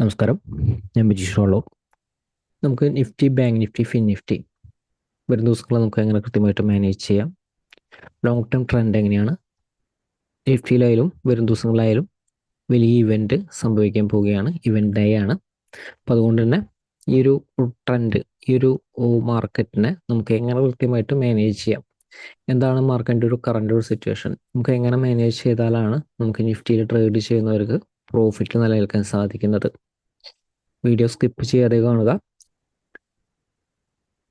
നമസ്കാരം, ഞാൻ ബിജീഷ് റോളോ. നമുക്ക് Nifty, bank Nifty, fin Nifty വരും ദിവസങ്ങൾ നമുക്ക് എങ്ങനെ കൃത്യമായിട്ട് മാനേജ് ചെയ്യാം, ലോങ് ടേം ട്രെൻഡ് എങ്ങനെയാണ്, നിഫ്റ്റിയിലായാലും വരും ദിവസങ്ങളായാലും വലിയ ഇവൻറ്റ് സംഭവിക്കാൻ പോവുകയാണ്, ഇവൻറ്റ് ഡേ ആണ്. അപ്പോൾ അതുകൊണ്ട് തന്നെ ഈ ഒരു ട്രെൻഡ്, ഈ ഒരു മാർക്കറ്റിനെ നമുക്ക് എങ്ങനെ കൃത്യമായിട്ട് മാനേജ് ചെയ്യാം, എന്താണ് മാർക്കറ്റിൻ്റെ ഒരു കറണ്ട് ഒരു സിറ്റുവേഷൻ, നമുക്ക് എങ്ങനെ മാനേജ് ചെയ്താലാണ് നമുക്ക് നിഫ്റ്റിയിൽ ട്രേഡ് ചെയ്യുന്നവർക്ക് പ്രോഫിറ്റ് നിലനിൽക്കാൻ സാധിക്കുന്നത്. വീഡിയോ സ്കിപ്പ് ചെയ്യാതെ കാണുക.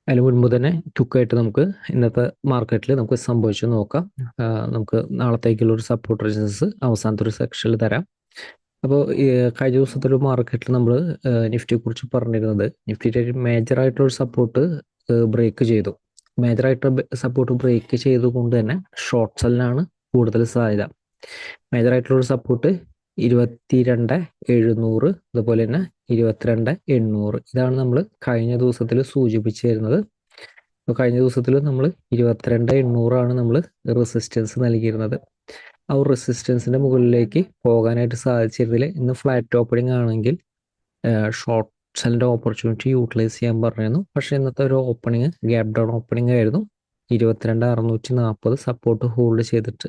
അതിന് മുൻപ് തന്നെ ക്വിക്കായിട്ട് നമുക്ക് ഇന്നത്തെ മാർക്കറ്റിൽ നമുക്ക് സംഭവിച്ചു നോക്കാം. നമുക്ക് നാളത്തേക്കുള്ള ഒരു സപ്പോർട്ട് റെസിസ്റ്റൻസ് അവസാനത്തെ ഒരു സെക്ഷനിൽ തരാം. അപ്പോൾ കഴിഞ്ഞ ദിവസത്തെ ഒരു മാർക്കറ്റിൽ നമ്മൾ നിഫ്റ്റിയെ കുറിച്ച് പറഞ്ഞിരുന്നത്, നിഫ്റ്റിയുടെ ഒരു മേജറായിട്ടുള്ള സപ്പോർട്ട് ബ്രേക്ക് ചെയ്തു. മേജറായിട്ടുള്ള സപ്പോർട്ട് ബ്രേക്ക് ചെയ്തുകൊണ്ട് തന്നെ ഷോർട്ട് സെല്ലിനാണ് കൂടുതൽ സാധ്യത. മേജറായിട്ടുള്ള സപ്പോർട്ട് 22,700, അതുപോലെ തന്നെ 22,800. ഇതാണ് നമ്മൾ കഴിഞ്ഞ ദിവസത്തിൽ സൂചിപ്പിച്ചു തരുന്നത്. അപ്പോൾ കഴിഞ്ഞ ദിവസത്തിൽ നമ്മൾ 22,800 നമ്മൾ റെസിസ്റ്റൻസ് നൽകിയിരുന്നത്. ആ ഒരു റെസിസ്റ്റൻസിൻ്റെ മുകളിലേക്ക് പോകാനായിട്ട് സാധിച്ചിരുന്നില്ല. ഇന്ന് ഫ്ലാറ്റ് ഓപ്പണിംഗ് ആണെങ്കിൽ ഷോർട്ട് സെല്ലിൻ്റെ ഓപ്പർച്യൂണിറ്റി യൂട്ടിലൈസ് ചെയ്യാൻ പറഞ്ഞിരുന്നു. പക്ഷേ ഇന്നത്തെ ഒരു ഓപ്പണിംഗ് ഗ്യാപ് ഡൗൺ ഓപ്പണിംഗ് ആയിരുന്നു. 22,640 സപ്പോർട്ട് ഹോൾഡ് ചെയ്തിട്ട്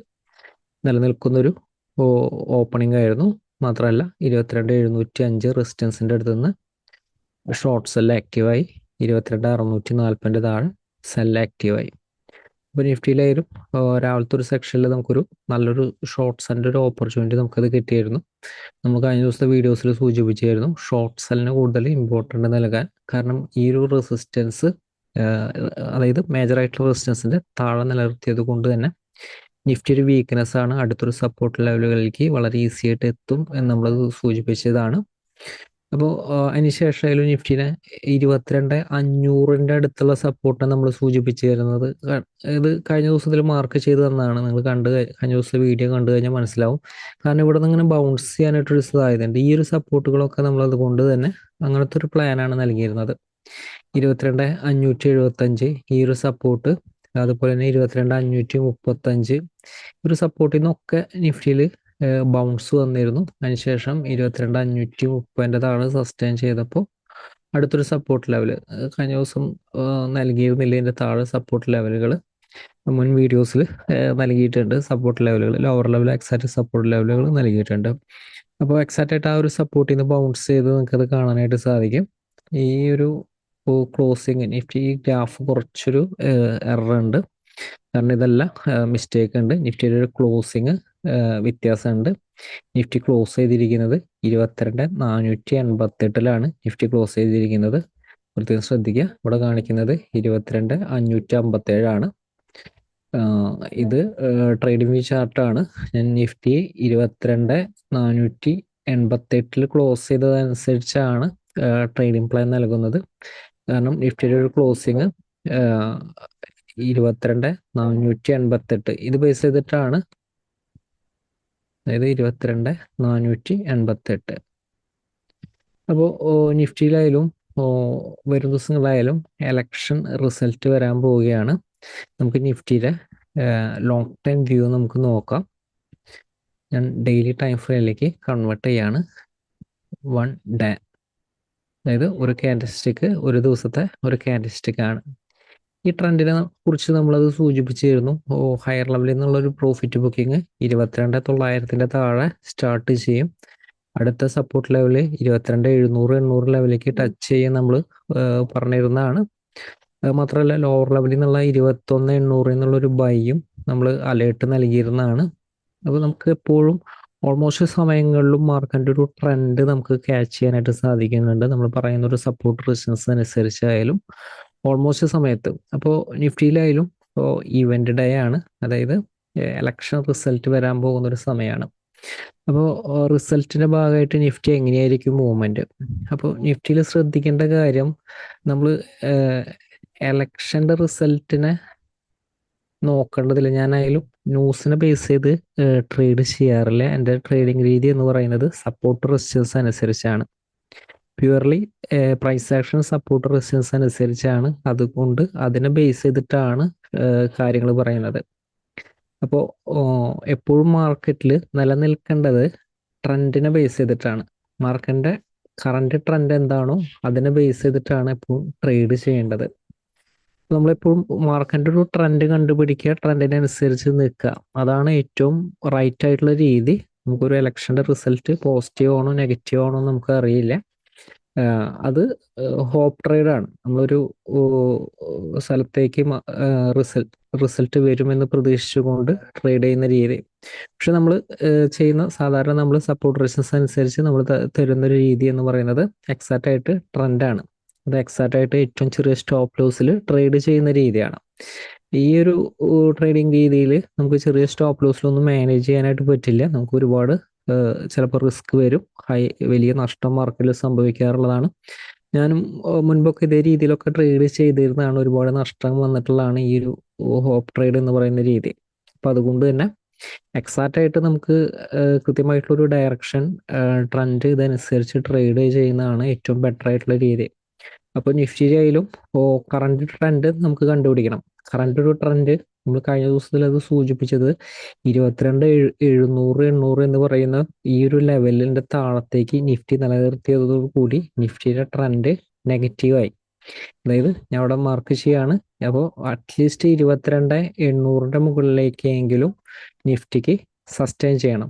നിലനിൽക്കുന്നൊരു ഓപ്പണിംഗ് ആയിരുന്നു. മാത്രമല്ല 22,705 റെസിസ്റ്റൻസിൻ്റെ അടുത്ത് നിന്ന് ഷോർട്ട് സെല്ല് ആക്റ്റീവായി. 22,640 താഴെ സെല്ല് ആക്റ്റീവായി. അപ്പോൾ നിഫ്റ്റിയിലായാലും രാവിലത്തെ ഒരു സെക്ഷനിൽ നമുക്കൊരു നല്ലൊരു ഷോർട്ട് സെല്ലിൻ്റെ ഒരു ഓപ്പർച്യൂണിറ്റി നമുക്കത് കിട്ടിയിരുന്നു. നമ്മൾ കഴിഞ്ഞ ദിവസത്തെ വീഡിയോസിൽ സൂചിപ്പിച്ചായിരുന്നു ഷോർട്ട് സെല്ലിന് കൂടുതൽ ഇമ്പോർട്ടൻ്റ് നൽകാൻ. കാരണം ഈ ഒരു റെസിസ്റ്റൻസ്, അതായത് മേജറായിട്ടുള്ള റെസിസ്റ്റൻസിൻ്റെ താഴെ നിലനിർത്തിയത് കൊണ്ട് തന്നെ നിഫ്റ്റി ഒരു വീക്ക്നെസ് ആണ്, അടുത്തൊരു സപ്പോർട്ട് ലെവലുകളിലേക്ക് വളരെ ഈസി ആയിട്ട് എത്തും എന്ന് നമ്മളത് സൂചിപ്പിച്ചതാണ്. അപ്പോൾ അതിനുശേഷം നിഫ്റ്റിനെ 22,500 അടുത്തുള്ള സപ്പോർട്ടാണ് നമ്മൾ സൂചിപ്പിച്ചു തരുന്നത്. ഇത് കഴിഞ്ഞ ദിവസത്തിൽ മാർക്ക് ചെയ്ത് തന്നതാണ്. നിങ്ങൾ കഴിഞ്ഞ ദിവസത്തെ വീഡിയോ കണ്ടു കഴിഞ്ഞാൽ മനസ്സിലാവും. കാരണം ഇവിടെ നിന്ന് ഇങ്ങനെ ബൗൺസ് ചെയ്യാനായിട്ടൊരു സാധ്യതയുണ്ട്. ഈ ഒരു സപ്പോർട്ടുകളൊക്കെ നമ്മൾ അതുകൊണ്ട് തന്നെ അങ്ങനത്തെ ഒരു പ്ലാനാണ് നൽകിയിരുന്നത്. 22,575 ഈ ഒരു സപ്പോർട്ട്, അതുപോലെ തന്നെ 22,535 ഒരു സപ്പോർട്ടിൽ നിന്നൊക്കെ നിഫ്റ്റിയിൽ ബൗൺസ് വന്നിരുന്നു. അതിനുശേഷം 22,530 താഴെ സസ്റ്റെയിൻ ചെയ്തപ്പോൾ അടുത്തൊരു സപ്പോർട്ട് ലെവൽ കഴിഞ്ഞ ദിവസം നൽകിയിരുന്നില്ല. ഇതിൻ്റെ താഴെ സപ്പോർട്ട് ലെവലുകൾ മുൻ വീഡിയോസിൽ നൽകിയിട്ടുണ്ട്. സപ്പോർട്ട് ലെവലുകൾ, ലോവർ ലെവൽ എക്സാക്റ്റ് സപ്പോർട്ട് ലെവലുകൾ നൽകിയിട്ടുണ്ട്. അപ്പോൾ എക്സാക്റ്റ് ആയിട്ട് ആ ഒരു സപ്പോർട്ടിൽ നിന്ന് ബൗൺസ് ചെയ്ത് നിങ്ങൾക്കത് കാണാനായിട്ട് സാധിക്കും. ഈ ഒരു ക്ലോസിങ് നിഫ്റ്റി ഈ ഗ്രാഫ് കുറച്ചൊരു എറർ ഉണ്ട്. കാരണം ഇതെല്ലാം മിസ്റ്റേക്ക് ഉണ്ട്. നിഫ്റ്റിയുടെ ഒരു ക്ലോസിങ് വ്യത്യാസമുണ്ട്. നിഫ്റ്റി ക്ലോസ് ചെയ്തിരിക്കുന്നത് 22,488 നിഫ്റ്റി ക്ലോസ് ചെയ്തിരിക്കുന്നത്. പ്രത്യേകം ശ്രദ്ധിക്കുക, ഇവിടെ കാണിക്കുന്നത് 22,557 ഇത് ട്രേഡിംഗ് വ്യൂ ചാർട്ടാണ്. ഞാൻ നിഫ്റ്റി 22,488 ക്ലോസ് ചെയ്തതനുസരിച്ചാണ് ട്രേഡിംഗ് പ്ലാൻ നൽകുന്നത്. കാരണം നിഫ്റ്റിയുടെ ഒരു ക്ലോസിങ് 22,488 ഇത് ബേസ് ചെയ്തിട്ടാണ്, അതായത് 22,488. അപ്പോൾ നിഫ്റ്റിയിലായാലും വരും ദിവസങ്ങളായാലും എലക്ഷൻ റിസൾട്ട് വരാൻ പോവുകയാണ്. നമുക്ക് നിഫ്റ്റിയുടെ ലോങ് ടൈം വ്യൂ നമുക്ക് നോക്കാം. ഞാൻ ഡെയിലി ടൈം ഫ്രെയിമിലേക്ക് കൺവേർട്ട് ചെയ്യാണ്. 1 ഡേ, അതായത് ഒരു ക്യാൻഡിൽസ്റ്റിക്ക്, ഒരു ദിവസത്തെ ഒരു ക്യാൻഡിൽസ്റ്റിക് ആണ്. ഈ ട്രെൻഡിനെ കുറിച്ച് നമ്മളത് സൂചിപ്പിച്ചിരുന്നു. ഹയർ ലെവലിൽ നിന്നുള്ളൊരു പ്രോഫിറ്റ് ബുക്കിംഗ് 22,900 താഴെ സ്റ്റാർട്ട് ചെയ്യും. അടുത്ത സപ്പോർട്ട് ലെവല് 22,700-800 ലെവലിലേക്ക് ടച്ച് ചെയ്യും നമ്മൾ പറഞ്ഞിരുന്നതാണ്. മാത്രമല്ല ലോവർ ലെവലിൽ നിന്നുള്ള 21,800 എന്നുള്ളൊരു ബൈയും നമ്മൾ അലേർട്ട് നൽകിയിരുന്നതാണ്. അപ്പോൾ നമുക്ക് എപ്പോഴും ഓൾമോസ്റ്റ് സമയങ്ങളിലും മാർക്കറ്റിൻ്റെ ഒരു ട്രെൻഡ് നമുക്ക് ക്യാച്ച് ചെയ്യാനായിട്ട് സാധിക്കുന്നുണ്ട്. നമ്മൾ പറയുന്ന ഒരു സപ്പോർട്ട് റെസിസ്റ്റൻസ് അനുസരിച്ചായാലും ഓൾമോസ്റ്റ് സമയത്ത്. അപ്പോൾ നിഫ്റ്റിയിലായാലും ഈവൻ്റ് ഡേ ആണ്, അതായത് എലക്ഷൻ റിസൾട്ട് വരാൻ പോകുന്നൊരു സമയമാണ്. അപ്പോൾ റിസൾട്ടിൻ്റെ ഭാഗമായിട്ട് നിഫ്റ്റി എങ്ങനെയായിരിക്കും മൂവ്മെൻറ്റ്? അപ്പോൾ നിഫ്റ്റിയിൽ ശ്രദ്ധിക്കേണ്ട കാര്യം, നമ്മൾ എലക്ഷൻ്റെ റിസൾട്ടിനെ നോക്കേണ്ടതില്ല. ഞാനായാലും ന്യൂസിനെ ബേസ് ചെയ്ത് ട്രേഡ് ചെയ്യാറില്ല. എൻ്റെ ട്രേഡിംഗ് രീതി എന്ന് പറയുന്നത് സപ്പോർട്ട് റെസിസ്റ്റൻസ് അനുസരിച്ചാണ്. Purely price action support resistance അനുസരിച്ചാണ്. അതുകൊണ്ട് അതിനെ ബേസ് ചെയ്തിട്ടാണ് കാര്യങ്ങൾ പറയുന്നത്. അപ്പോൾ എപ്പോഴും മാർക്കറ്റിൽ നിലനിൽക്കേണ്ടത് ട്രെൻഡിനെ ബേസ് ചെയ്തിട്ടാണ്. മാർക്കറ്റിൻ്റെ കറണ്ട് ട്രെൻഡ് എന്താണോ അതിനെ ബേസ് ചെയ്തിട്ടാണ് എപ്പോഴും ട്രേഡ് ചെയ്യേണ്ടത്. നമ്മളെപ്പോഴും മാർക്കറ്റിന്റെ ഒരു ട്രെൻഡ് കണ്ടുപിടിക്കുക, ട്രെൻഡിനനുസരിച്ച് നിൽക്കുക, അതാണ് ഏറ്റവും റൈറ്റ് ആയിട്ടുള്ള രീതി. നമുക്കൊരു ഇലക്ഷന്റെ റിസൾട്ട് പോസിറ്റീവ് ആണോ നെഗറ്റീവ് ആണോ നമുക്ക് അറിയില്ല. അത് ഹോപ്പ് ട്രേഡ് ആണ്. നമ്മളൊരു സ്ഥലത്തേക്ക് റിസൾട്ട് വരുമെന്ന് പ്രതീക്ഷിച്ചുകൊണ്ട് ട്രേഡ് ചെയ്യുന്ന രീതി. പക്ഷെ നമ്മൾ ചെയ്യുന്ന സാധാരണ നമ്മൾ സപ്പോർട്ട് റെസിസ്റ്റൻസ് അനുസരിച്ച് നമ്മൾ തരുന്ന ഒരു രീതി എന്ന് പറയുന്നത് എക്സാക്റ്റ് ആയിട്ട് ട്രെൻഡാണ്. അത് എക്സാക്റ്റ് ആയിട്ട് ഏറ്റവും ചെറിയ സ്റ്റോപ്പ് ലോസിൽ ട്രേഡ് ചെയ്യുന്ന രീതിയാണ്. ഈ ഒരു ട്രേഡിംഗ് രീതിയിൽ നമുക്ക് ചെറിയ സ്റ്റോപ്പ് ലോസിലൊന്നും മാനേജ് ചെയ്യാനായിട്ട് പറ്റില്ല. നമുക്ക് ഒരുപാട് ചിലപ്പോൾ റിസ്ക് വരും, വലിയ നഷ്ടം മാർക്കറ്റിൽ സംഭവിക്കാറുള്ളതാണ്. ഞാനും മുൻപൊക്കെ ഇതേ രീതിയിലൊക്കെ ട്രേഡ് ചെയ്തിരുന്നതാണ്. ഒരുപാട് നഷ്ടം വന്നിട്ടുള്ളതാണ് ഈ ഒരു ഹോപ്പ് ട്രേഡ് എന്ന് പറയുന്ന രീതി. അപ്പം അതുകൊണ്ട് തന്നെ എക്സാക്റ്റ് ആയിട്ട് നമുക്ക് കൃത്യമായിട്ടുള്ളൊരു ഡയറക്ഷൻ ട്രെൻഡ് ഇതനുസരിച്ച് ട്രേഡ് ചെയ്യുന്നതാണ് ഏറ്റവും ബെറ്റർ ആയിട്ടുള്ള രീതി. അപ്പോൾ നിഫ്റ്റി ആയാലും കറണ്ട് ട്രെൻഡ് നമുക്ക് കണ്ടുപിടിക്കണം. കറണ്ട് ഒരു ട്രെൻഡ് നമ്മൾ കഴിഞ്ഞ ദിവസത്തിൽ അത് സൂചിപ്പിച്ചത് 22,700 എന്ന് പറയുന്ന ഈ ഒരു ലെവലിന്റെ താഴത്തേക്ക് നിഫ്റ്റി നിലനിർത്തിയതോടുകൂടി നിഫ്റ്റിയുടെ ട്രെൻഡ് നെഗറ്റീവായി. അതായത് ഞാൻ അവിടെ മാർക്ക് ചെയ്യാണ്. അപ്പോൾ അറ്റ്ലീസ്റ്റ് 22,800 മുകളിലേക്കെങ്കിലും നിഫ്റ്റിക്ക് സസ്റ്റെയിൻ ചെയ്യണം.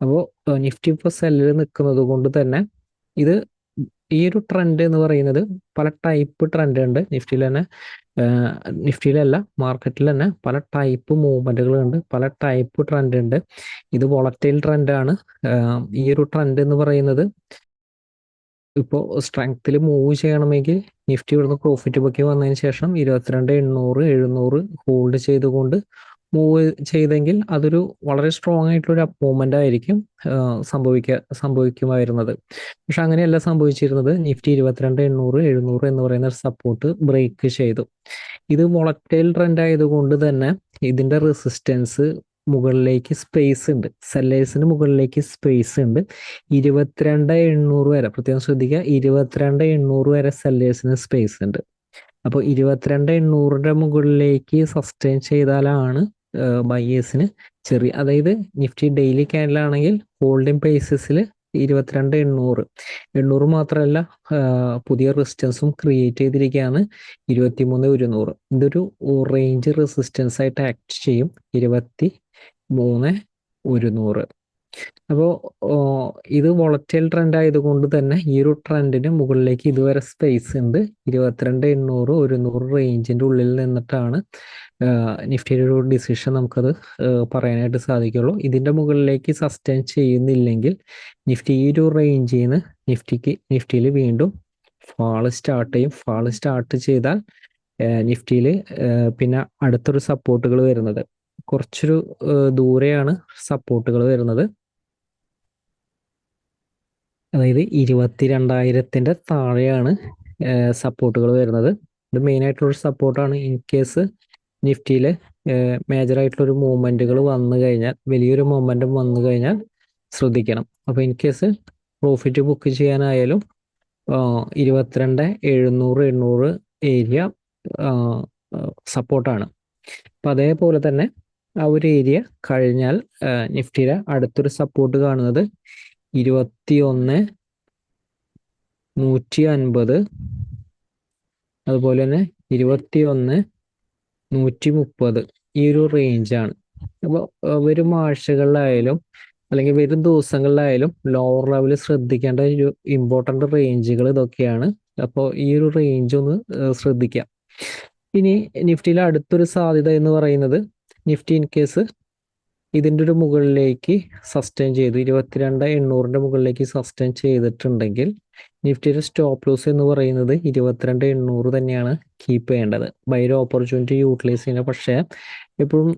അപ്പോൾ നിഫ്റ്റി ഇപ്പോൾ സെല്ലിൽ നിൽക്കുന്നത് കൊണ്ട് തന്നെ ഇത് ഈ ഒരു ട്രെൻഡ് എന്ന് പറയുന്നത് പല ടൈപ്പ് ട്രെൻഡ് ഉണ്ട് നിഫ്റ്റിയിൽ തന്നെ. നിഫ്റ്റിയിലല്ല, മാർക്കറ്റിൽ തന്നെ പല ടൈപ്പ് മൂവ്മെന്റുകളുണ്ട്, പല ടൈപ്പ് ട്രെൻഡ് ഉണ്ട്. ഇത് വോളറ്റൈൽ ട്രെൻഡാണ്. ഈ ഒരു ട്രെൻഡ് എന്ന് പറയുന്നത് ഇപ്പോൾ സ്ട്രെങ്ത്തിൽ മൂവ് ചെയ്യണമെങ്കിൽ നിഫ്റ്റി ഇവിടുന്ന് പ്രോഫിറ്റ് ബുക്കി വന്നതിന് ശേഷം 22,800 ഹോൾഡ് ചെയ്തുകൊണ്ട് മൂവ് ചെയ്തെങ്കിൽ അതൊരു വളരെ സ്ട്രോങ് ആയിട്ടുള്ള അപ്പ് മൂവ്മെന്റ് ആയിരിക്കും സംഭവിക്കുമായിരുന്നത്. പക്ഷെ അങ്ങനെയല്ല സംഭവിച്ചിരുന്നത്. നിഫ്റ്റി 22,800 എന്ന് പറയുന്ന സപ്പോർട്ട് ബ്രേക്ക് ചെയ്തു. ഇത് വോളറ്റൈൽ ട്രെൻഡ് ആയതുകൊണ്ട് തന്നെ ഇതിന്റെ റെസിസ്റ്റൻസ് മുകളിലേക്ക് സ്പേസ് ഉണ്ട്, സെല്ലേഴ്സിന് മുകളിലേക്ക് സ്പേസ് ഉണ്ട്. 22,800 വരെ, പ്രത്യേകം ശ്രദ്ധിക്കുക, 22,800 വരെ സെല്ലേഴ്സിന് സ്പേസ് ഉണ്ട്. അപ്പോൾ 22,800 മുകളിലേക്ക് സസ്റ്റെയിൻ ചെയ്താലാണ് ബയേഴ്സിന് ചെറിയ, അതായത് നിഫ്റ്റി ഡെയിലി ക്യാൻഡിലാണെങ്കിൽ ഹോൾഡിംഗ് ബേസിസിൽ 22,800 മാത്രമല്ല, പുതിയ റെസിസ്റ്റൻസും ക്രിയേറ്റ് ചെയ്തിരിക്കുകയാണ് 23,100. ഇതൊരു റേഞ്ച് റെസിസ്റ്റൻസ് ആയിട്ട് ആക്ട് ചെയ്യും 23,100. അപ്പോൾ ഇത് വോളറ്റൈൽ ട്രെൻഡ് ആയതുകൊണ്ട് തന്നെ ഈ ഒരു ട്രെൻഡിന് മുകളിലേക്ക് ഇതുവരെ സ്പേസ് ഉണ്ട്. 22,800 റേഞ്ചിന്റെ ഉള്ളിൽ നിന്നിട്ടാണ് നിഫ്റ്റിയുടെ ഒരു ഡിസിഷൻ നമുക്കത് പറയാനായിട്ട് സാധിക്കുള്ളൂ. ഇതിന്റെ മുകളിലേക്ക് സസ്റ്റെയിൻ ചെയ്യുന്നില്ലെങ്കിൽ നിഫ്റ്റി ഈ ഒരു റേഞ്ചിൽ നിന്ന് നിഫ്റ്റിയിൽ വീണ്ടും ഫാള് സ്റ്റാർട്ട് ചെയ്യും. ഫാള് സ്റ്റാർട്ട് ചെയ്താൽ നിഫ്റ്റിയിൽ പിന്നെ അടുത്തൊരു സപ്പോർട്ടുകൾ വരുന്നത് കുറച്ചൊരു ദൂരെയാണ് സപ്പോർട്ടുകൾ വരുന്നത്. അതായത് 22,000 താഴെയാണ് സപ്പോർട്ടുകൾ വരുന്നത്. ഇത് മെയിൻ ആയിട്ടുള്ളൊരു സപ്പോർട്ടാണ്. ഇൻ കേസ് നിഫ്റ്റിയിൽ മേജർ ആയിട്ടുള്ളൊരു മൂവ്മെന്റുകൾ വന്നു കഴിഞ്ഞാൽ, വലിയൊരു മൊമെന്റം വന്നു കഴിഞ്ഞാൽ ശ്രദ്ധിക്കണം. അപ്പോൾ ഇൻ കേസ് പ്രോഫിറ്റ് ബുക്ക് ചെയ്യാനായാലും 22,700 ഏരിയ സപ്പോർട്ടാണ്. അപ്പം അതേപോലെ തന്നെ ആ ഒരു ഏരിയ കഴിഞ്ഞാൽ നിഫ്റ്റിയുടെ അടുത്തൊരു സപ്പോർട്ട് കാണുന്നത് 21,150, അതുപോലെ തന്നെ 21,130 ഈ ഒരു റേഞ്ചാണ്. അപ്പോൾ വരും ആഴ്ചകളിലായാലും അല്ലെങ്കിൽ വരും ദിവസങ്ങളിലായാലും ലോവർ ലെവലിൽ ശ്രദ്ധിക്കേണ്ട ഒരു ഇമ്പോർട്ടൻ്റ് റേഞ്ചുകൾ ഇതൊക്കെയാണ്. അപ്പോൾ ഈ ഒരു റേഞ്ച് ഒന്ന് ശ്രദ്ധിക്കാം. ഇനി നിഫ്റ്റിയിലെ അടുത്തൊരു സാധ്യത എന്ന് പറയുന്നത്, നിഫ്റ്റി ഇൻ കേസ് ഇതിൻ്റെ ഒരു മുകളിലേക്ക് സസ്റ്റെയിൻ ചെയ്തു, 22,800 മുകളിലേക്ക് സസ്റ്റെയിൻ ചെയ്തിട്ടുണ്ടെങ്കിൽ നിഫ്റ്റിയുടെ സ്റ്റോപ്പ് ലോസ് എന്ന് പറയുന്നത് 22,800 തന്നെയാണ് കീപ്പ് ചെയ്യേണ്ടത്. ബൈ ഓപ്പർച്യൂണിറ്റി യൂട്ടിലൈസ് ചെയ്യുന്നത്. പക്ഷേ എപ്പോഴും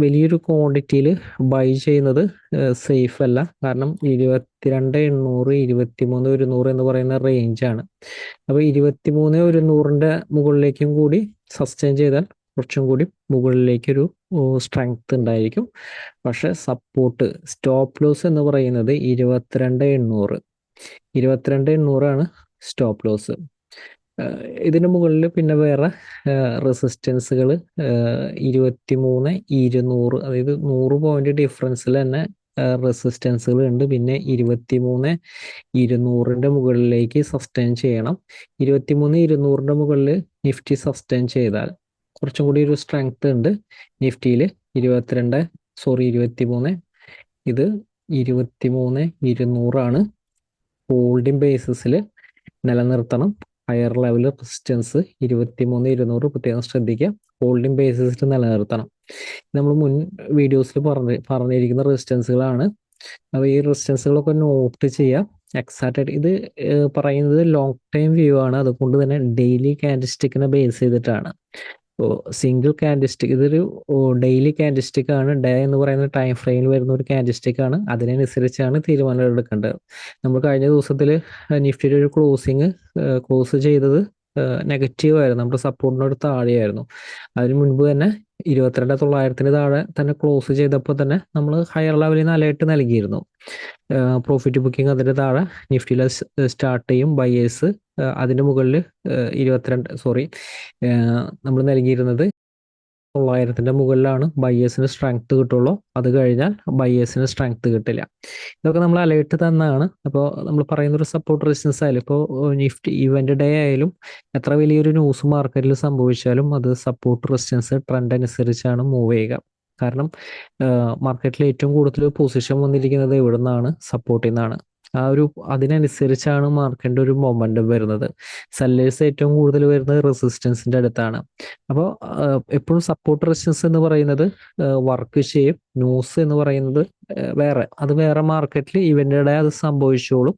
വലിയൊരു ക്വാണ്ടിറ്റിയിൽ ബൈ ചെയ്യുന്നത് സേഫ് അല്ല. കാരണം 22,800 23,100 എന്ന് പറയുന്ന റേഞ്ചാണ്. അപ്പോൾ 23,100 മുകളിലേക്കും കൂടി സസ്റ്റെയിൻ ചെയ്താൽ കുറച്ചും കൂടി മുകളിലേക്കൊരു സ്ട്രെങ്ത് ഉണ്ടായിരിക്കും. പക്ഷെ സപ്പോർട്ട് സ്റ്റോപ്പ് ലോസ് എന്ന് പറയുന്നത് 22,800 ആണ് സ്റ്റോപ്പ് ലോസ്. ഇതിന് മുകളിൽ പിന്നെ വേറെ റെസിസ്റ്റൻസുകൾ 23,200, അതായത് 100 പോയിന്റ് ഡിഫറൻസിൽ തന്നെ റെസിസ്റ്റൻസുകൾ ഉണ്ട്. പിന്നെ 23,200 മുകളിലേക്ക് സസ്റ്റെയിൻ ചെയ്യണം. 23,200 മുകളിൽ നിഫ്റ്റി സസ്റ്റെയിൻ ചെയ്താൽ കുറച്ചും കൂടി ഒരു സ്ട്രെങ്ത് ഉണ്ട് നിഫ്റ്റിയിൽ. 23, ഇത് 23,200 ഹോൾഡിംഗ് ബേസിസിൽ നിലനിർത്തണം. ഹയർ ലെവൽ റെസിസ്റ്റൻസ് 23,200 പ്രത്യേകം ശ്രദ്ധിക്കുക, ഹോൾഡിംഗ് ബേസിസിൽ നിലനിർത്തണം. നമ്മൾ മുൻ വീഡിയോസിൽ പറഞ്ഞിരിക്കുന്ന റെസിസ്റ്റൻസുകളാണ്. അപ്പോൾ ഈ റെസിസ്റ്റൻസുകളൊക്കെ നോട്ട് ചെയ്യാം എക്സാക്റ്റ് ആയിട്ട്. ഇത് പറയുന്നത് ലോങ് ടൈം വ്യൂ ആണ്, അതുകൊണ്ട് തന്നെ ഡെയിലി ക്യാൻഡിൽസ്റ്റിക്കിനെ ബേസ് ചെയ്തിട്ടാണ്. സിംഗിൾ ക്യാൻഡിൽസ്റ്റിക്, ഇതൊരു ഡെയിലി ക്യാൻഡിൽസ്റ്റിക് ആണ്. ഡേ എന്ന് പറയുന്ന ടൈം ഫ്രെയിമിൽ വരുന്ന ഒരു ക്യാൻഡിൽസ്റ്റിക് ആണ്. അതിനനുസരിച്ചാണ് തീരുമാനങ്ങൾ എടുക്കേണ്ടത്. നമ്മൾ കഴിഞ്ഞ ദിവസത്തിൽ നിഫ്റ്റിയുടെ ഒരു ക്ലോസ് ചെയ്തത് നെഗറ്റീവ് ആയിരുന്നു, നമ്മുടെ സപ്പോർട്ടിനോട് താഴെയായിരുന്നു. അതിന് മുൻപ് തന്നെ 22,900 താഴെ തന്നെ ക്ലോസ് ചെയ്തപ്പോൾ തന്നെ നമ്മൾ ഹയർ ലെവലിൽ നിന്ന് അലേർട്ട് നൽകിയിരുന്നു. പ്രോഫിറ്റ് ബുക്കിംഗ് അതിൻ്റെ താഴെ നിഫ്റ്റിയിൽ സ്റ്റാർട്ട് ചെയ്യും. ബയേഴ്സ് അതിൻ്റെ മുകളിൽ നമ്മൾ നൽകിയിരുന്നത് 900 മുകളിലാണ് ബയേഴ്സിന് സ്ട്രെങ്ത് കിട്ടുള്ളൂ. അത് കഴിഞ്ഞാൽ ബയേഴ്സിന് സ്ട്രെങ്ത് കിട്ടില്ല. ഇതൊക്കെ നമ്മൾ അലേർട്ട് തന്നാണ്. അപ്പോൾ നമ്മൾ പറയുന്ന ഒരു സപ്പോർട്ട് റെസിസ്റ്റൻസ് ആയാലും, ഇപ്പോൾ നിഫ്റ്റി ഇവന്റ് ഡേ ആയാലും എത്ര വലിയൊരു ന്യൂസ് മാർക്കറ്റിൽ സംഭവിച്ചാലും അത് സപ്പോർട്ട് റെസിസ്റ്റൻസ് ട്രെൻഡ് അനുസരിച്ചാണ് മൂവ് ചെയ്യുക. കാരണം മാർക്കറ്റിൽ ഏറ്റവും കൂടുതൽ പൊസിഷൻ വന്നിരിക്കുന്നത് എവിടെ നിന്നാണ്? സപ്പോർട്ടിൽ നിന്നാണ്. അതിനനുസരിച്ചാണ് മാർക്കറ്റിന്റെ ഒരു മൊമെന്റം വരുന്നത്. സെല്ലേഴ്സ് ഏറ്റവും കൂടുതൽ വരുന്നത് റെസിസ്റ്റൻസിന്റെ അടുത്താണ്. അപ്പോൾ എപ്പോഴും സപ്പോർട്ട് റെസിസ്റ്റൻസ് എന്ന് പറയുന്നത് വർക്ക് ചെയ്യും. ന്യൂസ് എന്ന് പറയുന്നത് വേറെ മാർക്കറ്റിൽ ഇവന്റിടെ അത് സംഭവിച്ചോളും.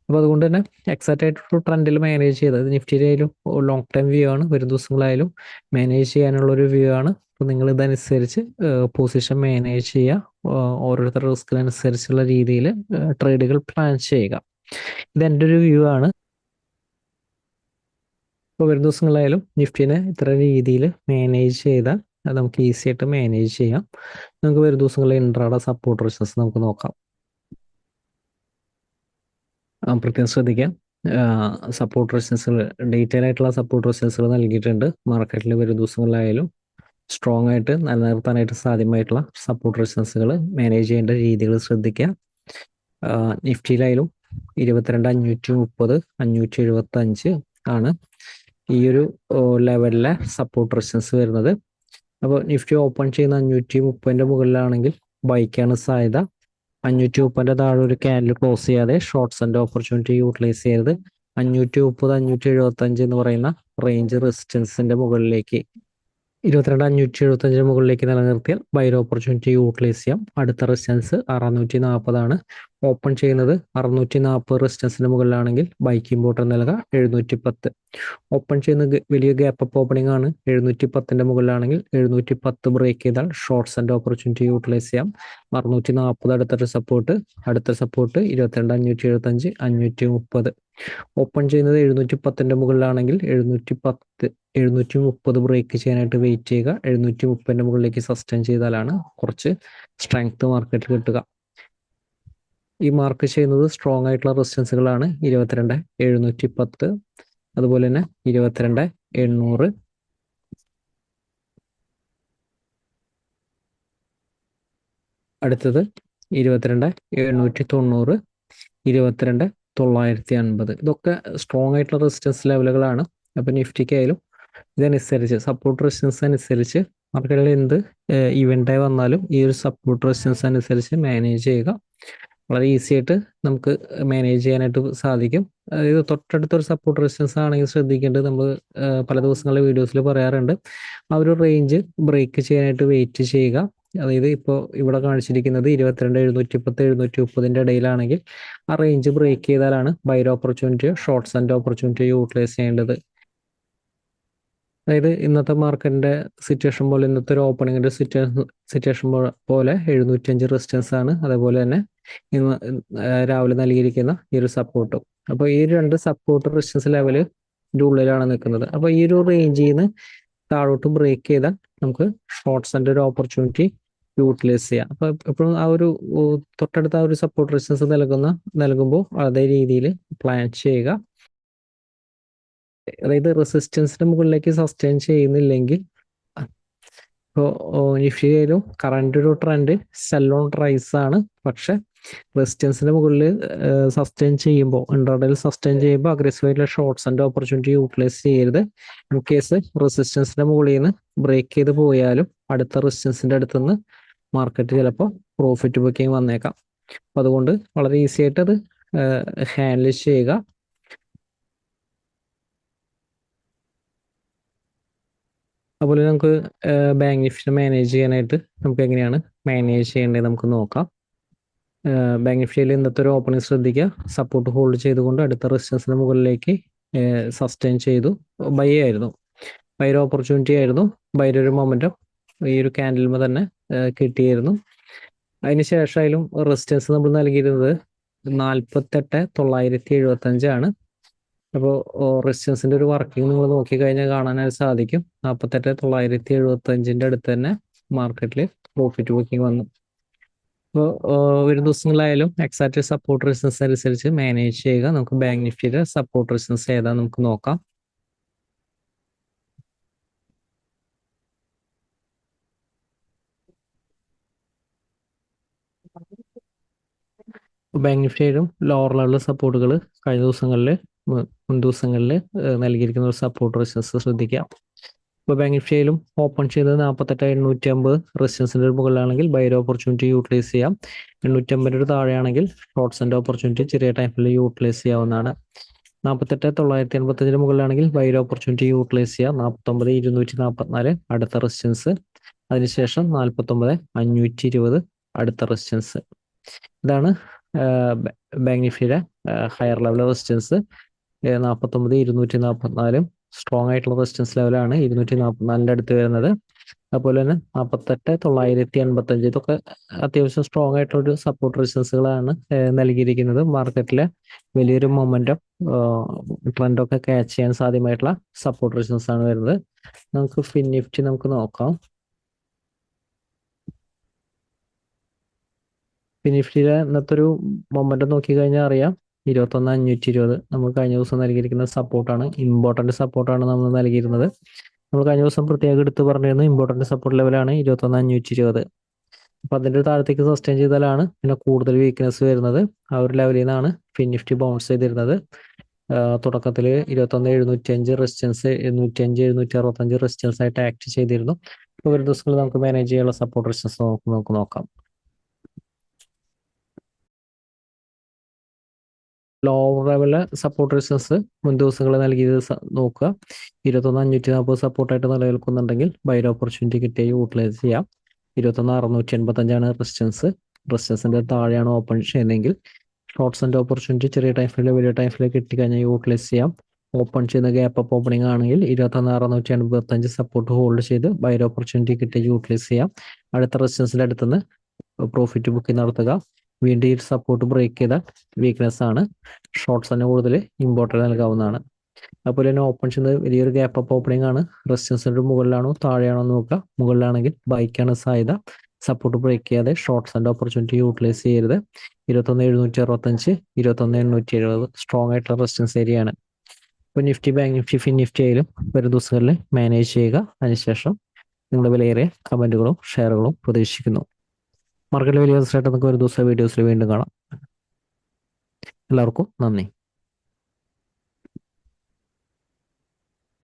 അപ്പോൾ അതുകൊണ്ട് തന്നെ എക്സാക്റ്റ് ആയിട്ടൊരു ട്രെൻഡിൽ മാനേജ് ചെയ്തത് നിഫ്റ്റിയിലായാലും ലോങ് ടൈം വ്യൂ ആണ്, വരും ദിവസങ്ങളായാലും മാനേജ് ചെയ്യാനുള്ള ഒരു വ്യൂ ആണ്. അപ്പോൾ നിങ്ങൾ ഇതനുസരിച്ച് പൊസിഷൻ മാനേജ് ചെയ്യുക. ഓരോരുത്തരുടെ റിസ്കിനനുസരിച്ചുള്ള രീതിയിൽ ട്രേഡുകൾ പ്ലാൻ ചെയ്യുക. ഇതെൻ്റെ ഒരു വ്യൂ ആണ്. ഇപ്പോൾ വരും ദിവസങ്ങളായാലും നിഫ്റ്റിനെ ഇത്ര രീതിയിൽ മാനേജ് ചെയ്താൽ നമുക്ക് ഈസി ആയിട്ട് മാനേജ് ചെയ്യാം. നമുക്ക് വരും ദിവസങ്ങളിൽ ഇൻട്രാഡേ സപ്പോർട്ട് റെസിസ്റ്റൻസ് നമുക്ക് നോക്കാം. പ്രത്യേകം ശ്രദ്ധിക്കാം, സപ്പോർട്ട് റെസിസ്റ്റൻസുകൾ ഡീറ്റെയിൽ ആയിട്ടുള്ള സപ്പോർട്ട് റെസിസ്റ്റൻസുകൾ നൽകിയിട്ടുണ്ട്. മാർക്കറ്റിൽ വരും ദിവസങ്ങളിലായാലും സ്ട്രോങ് ആയിട്ട് നിലനിർത്താനായിട്ട് സാധ്യമായിട്ടുള്ള സപ്പോർട്ട് റെസിസ്റ്റൻസുകൾ മാനേജ് ചെയ്യേണ്ട രീതികൾ ശ്രദ്ധിക്കുക. നിഫ്റ്റിയിലായാലും 22,530, 575 ആണ് ഈ ഒരു ലെവലിലെ സപ്പോർട്ട് റെസിസ്റ്റൻസ് വരുന്നത്. അപ്പോൾ നിഫ്റ്റി ഓപ്പൺ ചെയ്യുന്ന 530 മുകളിലാണെങ്കിൽ ബൈക്കാണ് സാധ്യത. 530 താഴെ ഒരു ക്യാൻഡിൽ ക്ലോസ് ചെയ്യാതെ ഷോർട്ട്സ് ആൻഡ് ഓപ്പർച്യൂണിറ്റി യൂട്ടിലൈസ് ചെയ്ത് 530, 575 എന്ന് പറയുന്ന റേഞ്ച് റെസിസ്റ്റൻസിന്റെ മുകളിലേക്ക് 22,575 മുകളിലേക്ക് നിലനിർത്തിയാൽ ബൈർ ഓപ്പർച്യൂണിറ്റി യൂട്ടിലൈസ് ചെയ്യാം. അടുത്ത റെസിസ്റ്റൻസ് 640 ഓപ്പൺ ചെയ്യുന്നത് 640 റെസിസ്റ്റൻസിന് മുകളിലാണെങ്കിൽ ബൈക്ക് ഇമ്പോർട്ടർ നൽകുക 710. ഓപ്പൺ ചെയ്യുന്ന വലിയ ഗ്യാപ്പ് അപ്പ് ഓപ്പണിംഗ് ആണ്. 710 മുകളിലാണെങ്കിൽ 710 ബ്രേക്ക് ചെയ്താൽ ഷോർട്ട്സ് ആൻഡ് ഓപ്പർച്യൂണിറ്റി യൂട്ടിലൈസ് ചെയ്യാം. 640 അടുത്ത സപ്പോർട്ട് 22,575, 530. ഓപ്പൺ ചെയ്യുന്നത് 710 മുകളിലാണെങ്കിൽ 730 ബ്രേക്ക് ചെയ്യാനായിട്ട് വെയിറ്റ് ചെയ്യുക. 730 മുകളിലേക്ക് സസ്റ്റെയിൻ ചെയ്താലാണ് കുറച്ച് സ്ട്രെങ്ത് മാർക്കറ്റിൽ കിട്ടുക. ഈ മാർക്ക് ചെയ്യുന്നത് സ്ട്രോങ് ആയിട്ടുള്ള റെസിസ്റ്റൻസുകളാണ്. 22,710, അതുപോലെ തന്നെ 22,800, അടുത്തത് 22,790, 22,950. ഇതൊക്കെ സ്ട്രോങ് ആയിട്ടുള്ള റെസിസ്റ്റൻസ് ലെവലുകളാണ്. അപ്പോൾ നിഫ്റ്റിക്കായാലും ഇതനുസരിച്ച് സപ്പോർട്ട് റെസിസ്റ്റൻസ് അനുസരിച്ച് മാർക്കറ്റിൽ എന്ത് ഇവൻ്റായി വന്നാലും ഈ ഒരു സപ്പോർട്ട് റെസിസ്റ്റൻസ് അനുസരിച്ച് മാനേജ് ചെയ്യുക. വളരെ ഈസി ആയിട്ട് നമുക്ക് മാനേജ് ചെയ്യാനായിട്ട് സാധിക്കും. അതായത് തൊട്ടടുത്തൊരു സപ്പോർട്ട് റെസിസ്റ്റൻസ് ആണെങ്കിൽ ശ്രദ്ധിക്കേണ്ടത്, നമ്മൾ പല ദിവസങ്ങളിലെ വീഡിയോസിൽ പറയാറുണ്ട്, ആ ഒരു റേഞ്ച് ബ്രേക്ക് ചെയ്യാനായിട്ട് വെയിറ്റ് ചെയ്യുക. അതായത് ഇപ്പോൾ ഇവിടെ കാണിച്ചിരിക്കുന്നത് 22,710, 730 ഇടയിലാണെങ്കിൽ ആ റേഞ്ച് ബ്രേക്ക് ചെയ്താലാണ് ബൈർ ഓപ്പർച്യൂണിറ്റിയോ ഷോർട്ട്സ് ആൻഡ് ഓപ്പർച്യൂണിറ്റിയോ യൂട്ടിലൈസ് ചെയ്യേണ്ടത്. അതായത് ഇന്നത്തെ മാർക്കറ്റിന്റെ സിറ്റുവേഷൻ പോലെ, ഇന്നത്തെ ഒരു ഓപ്പണിങ്ങിന്റെ സിറ്റുവേഷൻ പോലെ 705 റെസിസ്റ്റൻസ് ആണ്. അതേപോലെ തന്നെ ഇന്ന് രാവിലെ നൽകിയിരിക്കുന്ന ഈ ഒരു സപ്പോർട്ടും. അപ്പോൾ ഈ രണ്ട് സപ്പോർട്ട് റെസിസ്റ്റൻസ് ലെവലിന്റെ ഉള്ളിലാണ് നിൽക്കുന്നത്. അപ്പോൾ ഈ ഒരു റേഞ്ചിൽ നിന്ന് താഴോട്ട് ബ്രേക്ക് ചെയ്താൽ നമുക്ക് ഷോർട്ട്സ് ആൻഡ് ഒരു ഓപ്പർച്യൂണിറ്റി യൂട്ടിലൈസ് ചെയ്യാം. അപ്പോൾ എപ്പോഴും ആ ഒരു തൊട്ടടുത്ത ആ ഒരു സപ്പോർട്ട് റെസിസ്റ്റൻസ് നൽകുമ്പോൾ അതേ രീതിയിൽ പ്ലാൻ ചെയ്യുക. അതായത് റെസിസ്റ്റൻസിന് മുകളിലേക്ക് സസ്റ്റെയിൻ ചെയ്യുന്നില്ലെങ്കിൽ ഇപ്പോൾ നിഫ്റ്റിയിലും കറണ്ട് ഒരു ട്രെൻഡ് സെൽ ഓൺ റൈസ് ആണ്. പക്ഷെ റെസിസ്റ്റൻസിന്റെ മുകളിൽ സസ്റ്റെയിൻ ചെയ്യുമ്പോൾ, ഇൻട്രാഡേയിൽ സസ്റ്റെയിൻ ചെയ്യുമ്പോൾ അഗ്രസീവ് ആയിട്ടുള്ള ഷോർട്ട്സ് ആൻഡ് ഓപ്പർച്യൂണിറ്റി യൂട്ടിലൈസ് ചെയ്യരുത്. ഇൻ കേസ് റെസിസ്റ്റൻസിന്റെ മുകളിൽ നിന്ന് ബ്രേക്ക് ചെയ്ത് പോയാലും അടുത്ത റെസിസ്റ്റൻസിന്റെ അടുത്തുനിന്ന് മാർക്കറ്റ് ചിലപ്പോൾ പ്രോഫിറ്റ് ബുക്കിംഗ് വന്നേക്കാം. അപ്പം അതുകൊണ്ട് വളരെ ഈസി ആയിട്ട് അത് ഹാൻഡിൽ ചെയ്യുക. അതുപോലെ നമുക്ക് ബാങ്ക് നിഫ്റ്റി മാനേജ് ചെയ്യാനായിട്ട് നമുക്ക് എങ്ങനെയാണ് മാനേജ് ചെയ്യേണ്ടത് നമുക്ക് നോക്കാം. ബാങ്ക് നിഫ്റ്റിയിൽ ഇന്നത്തെ ഒരു ഓപ്പണിംഗ് ശ്രദ്ധിക്കുക. സപ്പോർട്ട് ഹോൾഡ് ചെയ്തുകൊണ്ട് അടുത്ത റെസിസ്റ്റൻസിന് മുകളിലേക്ക് സസ്റ്റെയിൻ ചെയ്തു. ബൈ ആയിരുന്നു, ബൈ ഓപ്പർച്യൂണിറ്റി ആയിരുന്നു. ബൈയുടെ ഒരു മൊമെന്റം ഈ ഒരു ക്യാൻഡിലുമ്പോൾ തന്നെ കിട്ടിയിരുന്നു. അതിന് ശേഷമായാലും റെസിസ്റ്റൻസ് നമ്മൾ നൽകിയിരുന്നത് 48,975 അപ്പോൾ റെസിസ്റ്റൻസിന്റെ ഒരു വർക്കിംഗ് നിങ്ങൾ നോക്കിക്കഴിഞ്ഞാൽ കാണാനായിട്ട് സാധിക്കും. 48,975 അടുത്ത് തന്നെ മാർക്കറ്റിൽ പ്രോഫിറ്റ് ബുക്കിംഗ് വന്നു. അപ്പോൾ വരും ദിവസങ്ങളായാലും എക്സാക്ട് സപ്പോർട്ട് റെസിസ്റ്റൻസ് അനുസരിച്ച് മാനേജ് ചെയ്യുക. നമുക്ക് ബാങ്ക് നിഫ്റ്റിയുടെ സപ്പോർട്ട് റെസിസ്റ്റൻസ് ഏതാ നമുക്ക് നോക്കാം. ബാങ്ക് നിഫ്റ്റിയിലും ലോവർ ലെവൽ സപ്പോർട്ടുകൾ കഴിഞ്ഞ ദിവസങ്ങളിൽ മുൻ ദിവസങ്ങളിൽ നൽകിയിരിക്കുന്ന ഒരു സപ്പോർട്ട് റെസിസ്റ്റൻസ് ശ്രദ്ധിക്കാം. ഇപ്പോൾ ബാങ്ക് നിഫ്റ്റിയിലും ഓപ്പൺ ചെയ്തത് 48,850 റെസിസ്റ്റൻസിന്റെ മുകളിലാണെങ്കിൽ ബൈ ഓപ്പർച്യൂണിറ്റി യൂട്ടിലൈസ് ചെയ്യാം. 850 താഴെയാണെങ്കിൽ ഷോർട്ട്സ് ആൻഡ് ഓപ്പർച്യൂണിറ്റി ചെറിയ ടൈമിൽ യൂട്ടിലൈസ് ചെയ്യാവുന്നതാണ്. 48,985 മുകളിലാണെങ്കിൽ ബൈ ഓപ്പർച്യൂണിറ്റി യൂട്ടിലൈസ് ചെയ്യാം. 49,244 അടുത്ത റെസിസ്റ്റൻസ്. അതിനുശേഷം 49,520 അടുത്ത റെസിസ്റ്റൻസ്. ഇതാണ് ബാങ്ക് നിഫ്റ്റിയുടെ ഹയർ ലെവൽ റെസിസ്റ്റൻസ്. 49,244 സ്ട്രോങ് ആയിട്ടുള്ള റെസിസ്റ്റൻസ് ലെവലാണ്. 244 അടുത്ത് വരുന്നത്. അതുപോലെ തന്നെ 48,985 ഇതൊക്കെ അത്യാവശ്യം സ്ട്രോങ് ആയിട്ടുള്ള ഒരു സപ്പോർട്ട് റെസിസ്റ്റൻസുകളാണ് നൽകിയിരിക്കുന്നത്. മാർക്കറ്റിലെ വലിയൊരു മൊമെന്റം ട്രെൻഡൊക്കെ ക്യാച്ച് ചെയ്യാൻ സാധ്യമായിട്ടുള്ള സപ്പോർട്ട് റെസിസ്റ്റൻസ് ആണ് വരുന്നത്. നമുക്ക് ഫിൻ നിഫ്റ്റി നമുക്ക് നോക്കാം. ഫിൻ നിഫ്റ്റിയിലെ ഇന്നത്തെ ഒരു മൊമെന്റം നോക്കിക്കഴിഞ്ഞാൽ അറിയാം. 21,520 നമ്മൾ കഴിഞ്ഞ ദിവസം നൽകിയിരിക്കുന്ന സപ്പോർട്ടാണ്, ഇമ്പോർട്ടന്റ് സപ്പോർട്ടാണ് നമ്മൾ നൽകിയിരുന്നത്. നമ്മൾ കഴിഞ്ഞ ദിവസം പ്രത്യേകം എടുത്ത് പറഞ്ഞിരുന്നു ഇമ്പോർട്ടന്റ് സപ്പോർട്ട് ലെവലാണ് 21,520. അപ്പൊ അതിന്റെ താഴത്തേക്ക് സസ്റ്റെയിൻ ചെയ്താലാണ് പിന്നെ കൂടുതൽ വീക്ക്നെസ് വരുന്നത്. ആ ഒരു ലെവലിൽ നിന്നാണ് ഫിൻ നിഫ്റ്റി ബൗൺസ് ചെയ്തിരുന്നത്. തുടക്കത്തിൽ 21,705 റെസിസ്റ്റൻസ്, 705, 765 റെസിസ്റ്റൻസ് ആയിട്ട് ആക്ട് ചെയ്തിരുന്നു. ഇപ്പോൾ ഒരു ദിവസങ്ങളിൽ നമുക്ക് മാനേജ് ചെയ്യാനുള്ള സപ്പോർട്ട് റെസിസ്റ്റൻസ് നമുക്ക് നോക്കാം. ലോവർ ലെവലിലെ സപ്പോർട്ട് റെസിസ്റ്റൻസ് മുൻ ദിവസങ്ങളിൽ നൽകിയത് നോക്കുക. 21,540 സപ്പോർട്ടായിട്ട് നിലനിൽക്കുന്നുണ്ടെങ്കിൽ ബൈ ഓപ്പർച്യൂണിറ്റി കിട്ടിയ യൂട്ടിലൈസ് ചെയ്യാം. 21,685 റെസിസ്റ്റൻസ്. റെസിസ്റ്റൻസിന്റെ താഴെയാണ് ഓപ്പൺ ചെയ്യുന്നതെങ്കിൽ ഷോർട്ട്സ് ആൻഡ് ഓപ്പർച്യൂണിറ്റി ചെറിയ ടൈമിൽ വലിയ ടൈമിൽ കിട്ടിക്കഴിഞ്ഞാൽ യൂട്ടിലൈസ് ചെയ്യാം. ഓപ്പൺ ചെയ്യുന്ന ഗ്യാപ്പ് അപ്പ് ഓപ്പണിംഗ് ആണെങ്കിൽ 21,685 സപ്പോർട്ട് ഹോൾഡ് ചെയ്ത് ബൈ ഓപ്പർച്യൂണിറ്റി കിട്ടിയ യൂട്ടിലൈസ് ചെയ്യാം. അടുത്ത റെസിസ്റ്റൻസിന്റെ അടുത്തുനിന്ന് പ്രോഫിറ്റ് ബുക്കിംഗ് നടത്തുക. വീണ്ടും ഈ സപ്പോർട്ട് ബ്രേക്ക് ചെയ്ത വീക്ക്നെസ് ആണ്. ഷോർട്ട്സിന് കൂടുതൽ ഇമ്പോർട്ടൻസ് നൽകാവുന്നതാണ്. അതുപോലെ തന്നെ ഓപ്പൺ ചെയ്യുന്നത് വലിയൊരു ഗ്യാപ്പ് അപ്പ് ഓപ്പണിംഗ് ആണ്. റെസിസ്റ്റൻസിന്റെ മുകളിലാണോ താഴെയാണോ നോക്കുക. മുകളിലാണെങ്കിൽ ബൈക്കാണ് സാധ്യത. സപ്പോർട്ട് ബ്രേക്ക് ചെയ്യാതെ ഷോർട്ട്സ് ആൻഡ് ഓപ്പർച്യൂണിറ്റി യൂട്ടിലൈസ് ചെയ്യരുത്. 21,765, 21,870 സ്ട്രോങ് ആയിട്ടുള്ള റെസിസ്റ്റൻസ് ഏരിയ ആണ്. ഇപ്പോൾ Nifty, bank Nifty, fin Nifty ആയാലും വരും ദിവസങ്ങളിൽ മാനേജ് ചെയ്യുക. അതിനുശേഷം നിങ്ങളുടെ വിലയേറിയ കമന്റുകളും ഷെയറുകളും പ്രതീക്ഷിക്കുന്നു. മാർക്കറ്റിലെ വലിയ ദിവസമായിട്ട് നമുക്ക് ഒരു ദിവസം വീഡിയോസിൽ വീണ്ടും കാണാം. എല്ലാവർക്കും നന്ദി.